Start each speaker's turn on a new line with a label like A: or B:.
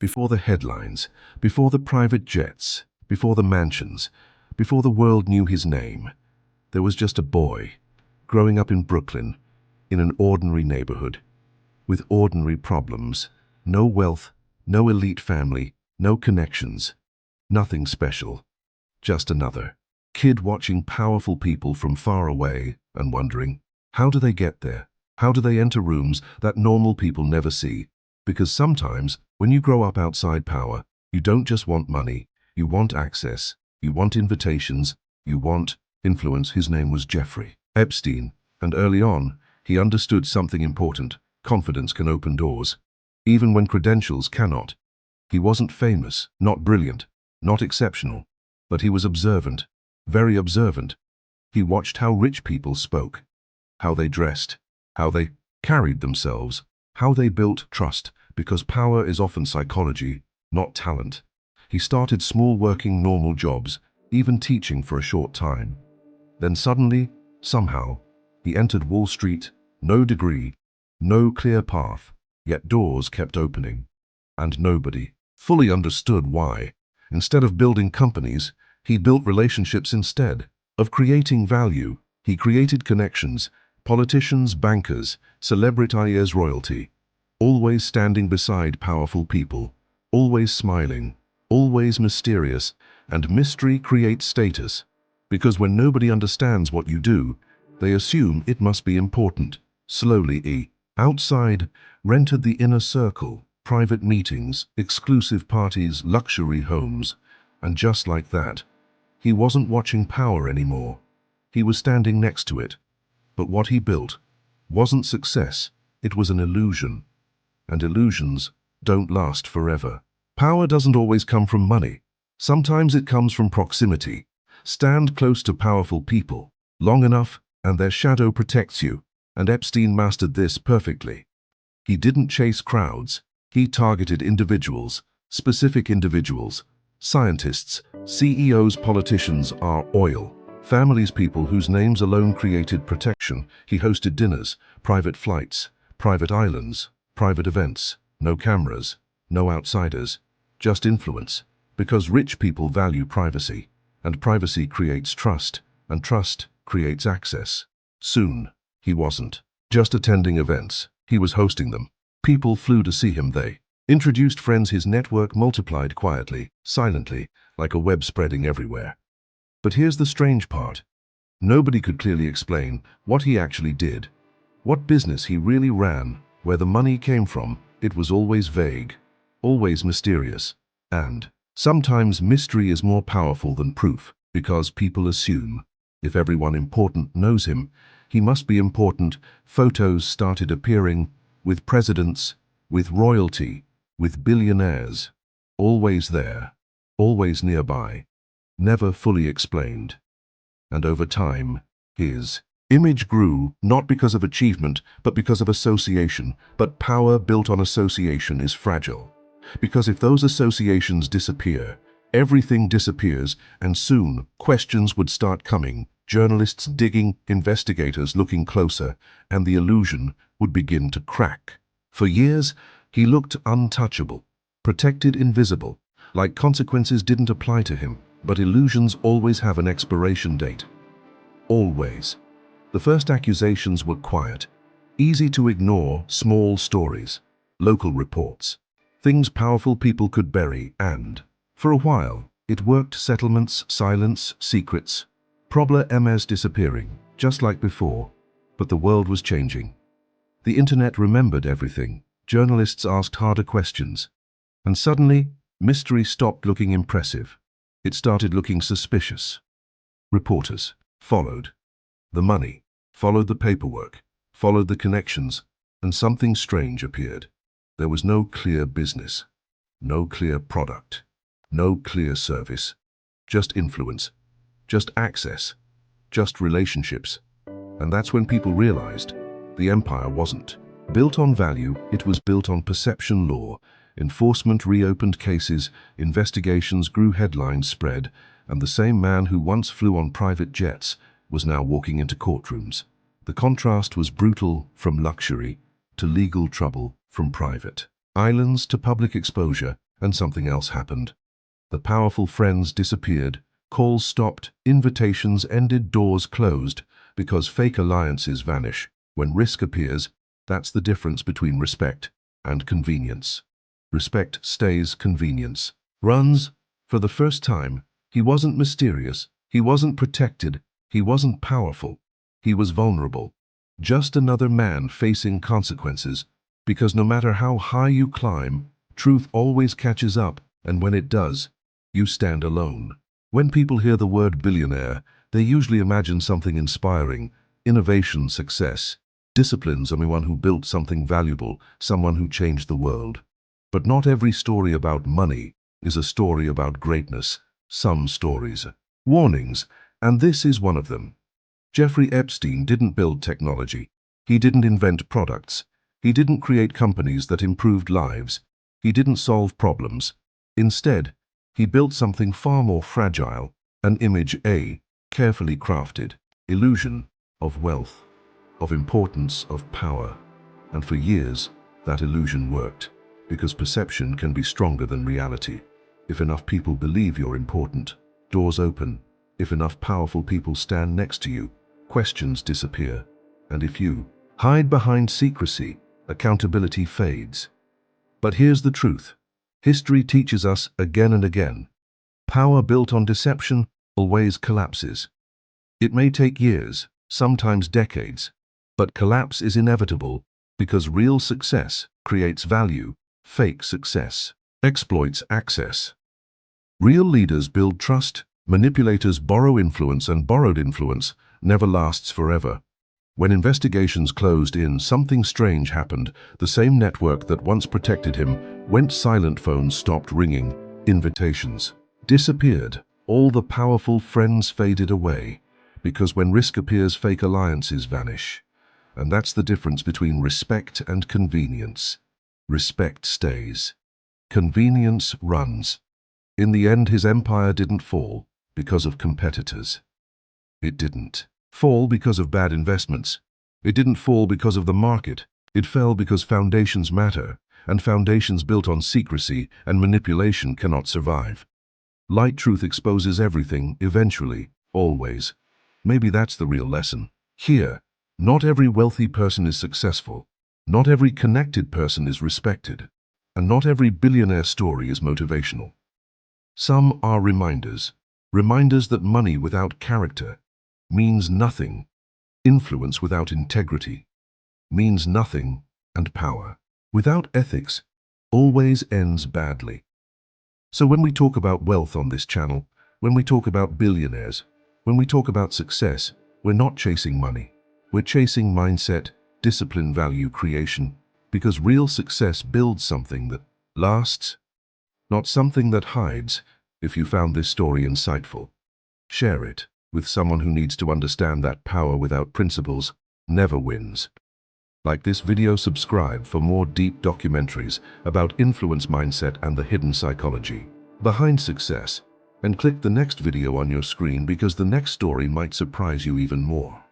A: before the headlines, before the private jets, before the mansions, before the world knew his name, there was just a boy, growing up in Brooklyn, in an ordinary neighborhood, with ordinary problems. No wealth, no elite family, no connections, nothing special. Just another kid watching powerful people from far away and wondering, how do they get there? How do they enter rooms that normal people never see? Because sometimes, when you grow up outside power, you don't just want money, you want access, you want invitations, you want influence. His name was Jeffrey Epstein, and early on, he understood something important. Confidence can open doors, even when credentials cannot. He wasn't famous, not brilliant, not exceptional, but he was observant, very observant. He watched how rich people spoke, how they dressed, how they carried themselves, how they built trust, because power is often psychology, not talent. He started small, working normal jobs, even teaching for a short time. Then suddenly, somehow, he entered Wall Street. No degree, no clear path, yet doors kept opening. And nobody fully understood why. Instead of building companies, he built relationships. Instead of creating value, he created connections. Politicians, bankers, celebrities, royalty, always standing beside powerful people, always smiling, always mysterious, and mystery creates status. Because when nobody understands what you do, they assume it must be important. Slowly, outside, rented the inner circle, private meetings, exclusive parties, luxury homes. And just like that, he wasn't watching power anymore. He was standing next to it. But what he built wasn't success, it was an illusion. And illusions don't last forever. Power doesn't always come from money. Sometimes it comes from proximity. Stand close to powerful people long enough, and their shadow protects you. And Epstein mastered this perfectly. He didn't chase crowds. He targeted individuals, specific individuals. Scientists, CEOs, politicians are oil. Families, people whose names alone created protection. He hosted dinners, private flights, private islands, private events. No cameras, no outsiders, just influence. Because rich people value privacy, and privacy creates trust, and trust creates access. Soon, he wasn't just attending events, he was hosting them. People flew to see him. They introduced friends. His network multiplied quietly, silently, like a web spreading everywhere. But here's the strange part. Nobody could clearly explain what he actually did, what business he really ran, where the money came from. It was always vague, always mysterious. And sometimes mystery is more powerful than proof, because people assume if everyone important knows him, he must be important. Photos started appearing with presidents, with royalty, with billionaires. Always there, always nearby, never fully explained. And over time, his image grew, not because of achievement, but because of association. But power built on association is fragile. Because if those associations disappear, everything disappears, and soon questions would start coming, journalists digging, investigators looking closer, and the illusion would begin to crack. For years, he looked untouchable, protected, invisible, like consequences didn't apply to him. But illusions always have an expiration date. Always. The first accusations were quiet, easy to ignore, small stories, local reports, things powerful people could bury, and, for a while, it worked. Settlements, silence, secrets. Problem disappearing, just like before. But the world was changing. The internet remembered everything. Journalists asked harder questions. And suddenly, mystery stopped looking impressive. It started looking suspicious. Reporters followed the money, followed the paperwork, followed the connections, and something strange appeared. There was no clear business, no clear product, no clear service, just influence, just access, just relationships. And that's when people realized the empire wasn't built on value, it was built on perception. Law enforcement reopened cases, investigations grew, headlines spread, and the same man who once flew on private jets was now walking into courtrooms. The contrast was brutal, from luxury to legal trouble, from private islands to public exposure. and something else happened. The powerful friends disappeared, calls stopped, invitations ended, doors closed, because fake alliances vanish. When risk appears, that's the difference between respect and convenience. Respect stays, convenience runs. For the first time, he wasn't mysterious, he wasn't protected, he wasn't powerful. He was vulnerable. Just another man facing consequences, because no matter how high you climb, truth always catches up, and when it does, you stand alone. When people hear the word billionaire, they usually imagine something inspiring, innovation, success. Disciplines, someone who built something valuable, someone who changed the world. But not every story about money is a story about greatness. Some stories are warnings, and this is one of them. Jeffrey Epstein didn't build technology. He didn't invent products. He didn't create companies that improved lives. He didn't solve problems. Instead, he built something far more fragile, an image, a carefully crafted illusion of wealth, of importance, of power. And for years, that illusion worked, because perception can be stronger than reality. If enough people believe you're important, doors open. If enough powerful people stand next to you, questions disappear. And if you hide behind secrecy, accountability fades. But here's the truth. History teaches us again and again. Power built on deception always collapses. It may take years, sometimes decades, but collapse is inevitable because real success creates value, fake success exploits access. Real leaders build trust, manipulators borrow influence, and borrowed influence never lasts forever. When investigations closed in, something strange happened. The same network that once protected him went silent. Phones stopped ringing, invitations disappeared, all the powerful friends faded away. Because when risk appears, fake alliances vanish. And that's the difference between respect and convenience. Respect stays. Convenience runs. In the end, his empire didn't fall because of competitors. It didn't fall because of bad investments. It didn't fall because of the market. It fell because foundations matter, and foundations built on secrecy and manipulation cannot survive. Light truth exposes everything, eventually, always. Maybe that's the real lesson. Here, not every wealthy person is successful. Not every connected person is respected. And not every billionaire story is motivational. Some are reminders. Reminders that money without character means nothing. Influence without integrity means nothing. And power without ethics always ends badly. So when we talk about wealth on this channel, when we talk about billionaires, when we talk about success, we're not chasing money. We're chasing mindset, discipline, value creation, because real success builds something that lasts, not something that hides. If you found this story insightful, share it with someone who needs to understand that power without principles never wins. Like this video, subscribe for more deep documentaries about influence, mindset, and the hidden psychology behind success, and click the next video on your screen because the next story might surprise you even more.